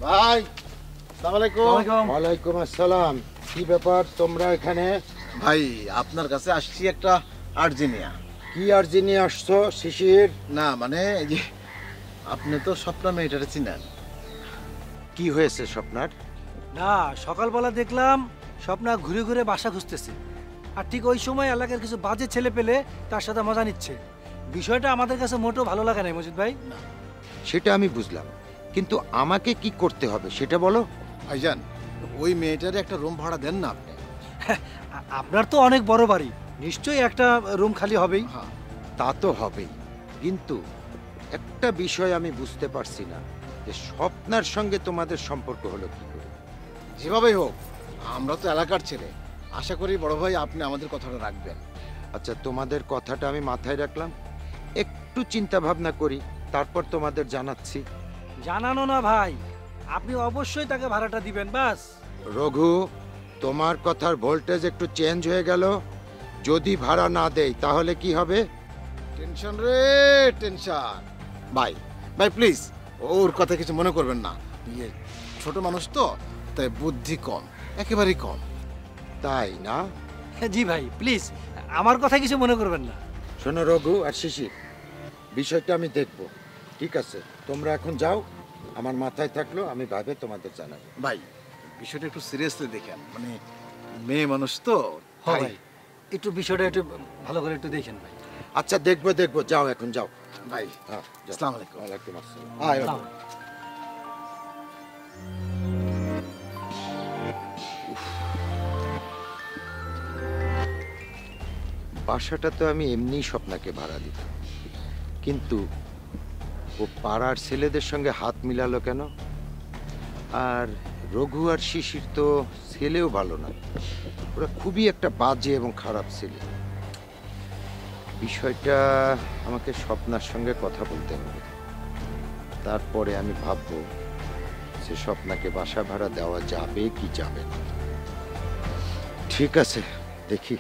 ভাই আসসালামু আলাইকুম। ওয়ালাইকুম আসসালাম। কি ব্যাপার তোমরা এখানে? ভাই আপনার কাছে আসছি একটা আর্জেনিয়া। কি আর্জি নিয়ে আসছো শিশির? না মানে এই যে আপনি তো স্বপ্না মেয়েটারে চিনেন। কি হয়েছে স্বপ্নার? না, সকালবেলা দেখলাম স্বপ্না ঘুরে ঘুরে বাসা খুঁজতেছে, আর ঠিক ওই সময় এলাকার কিছু বাজে ছেলে পেলে তার সাথে মজা নিচ্ছে। বিষয়টা আমাদের কাছে মোটেও ভালো লাগে না মজিদ ভাই। সেটা আমি বুঝলাম, কিন্তু আমাকে কি করতে হবে সেটা বলো। ভাইজান ওই মেয়েটারে একটা রুম ভাড়া দেন না আপনি। আপনার তো অনেক বড় বাড়ি, নিশ্চয়ই একটা রুম খালি হবেই। হ্যাঁ তা তো হবেই, কিন্তু একটা বিষয় আমি বুঝতে পারছি না যে স্বপ্নার সঙ্গে তোমাদের সম্পর্ক হলো কি করে। যেভাবেই হোক আমরা তো এলাকার ছেলে, আশা করি বড় ভাই আপনি আমাদের কথাটা রাখবেন। আচ্ছা, তোমাদের কথাটা আমি মাথায় রাখলাম, একটু চিন্তা ভাবনা করি, তারপর তোমাদের জানাচ্ছি। জানানো না ভাই, আপনি অবশ্যই তাকে ভাড়াটা দিবেন বাস। রঘু, তোমার কথার ভোল্টেজ একটু চেঞ্জ হয়ে গেল। যদি ভাড়া না দেই তাহলে কি হবে? টেনশন রে টেনশন। ভাই ভাই প্লিজ ওর কথা কিছু মনে করবেন না। ইয়ে ছোট মানুষ তো, তাই বুদ্ধি কম, একেবারেই কম। তাই না? জি ভাই প্লিজ, আমার কথা কিছু মনে করবেন না। শোনো রঘু আর শিশির, বিষয়টা আমি দেখব। ঠিক আছে, তোমরা এখন যাও, আমার মাথায় থাকলো, আমি ভাবে তোমাদের জানাবো। ভাই বিষয়টা একটু সিরিয়াসলি দেখেন, মানে মেয়ে মানুষ তো। হ্যাঁ তাই। ভাই, একটু বিষয়টা একটু ভালো করে একটু দেখেন ভাই। আচ্ছা দেখবো দেখবো, যাও এখন যাও। ভাই হ্যাঁ, যাও। আসসালামু আলাইকুম। ওয়ালাইকুম আসসালাম। আয় বাবু। বাসাটা তো আমি এমনিই স্বপ্নাকে ভাড়া দিতাম, কিন্তু ও পাড়ার ছেলেদের সঙ্গে হাত মিলালো কেন? আর রঘু আর শিশির তো ছেলেও ভালো না, ওরা খুবই একটা বাজে এবং খারাপ ছেলে। বিষয়টা আমাকে স্বপ্নার সঙ্গে কথা বলতে হবে, তারপরে আমি ভাববো যে স্বপ্নাকে বাসা ভাড়া দেওয়া যাবে কি যাবে না। ঠিক আছে, দেখি।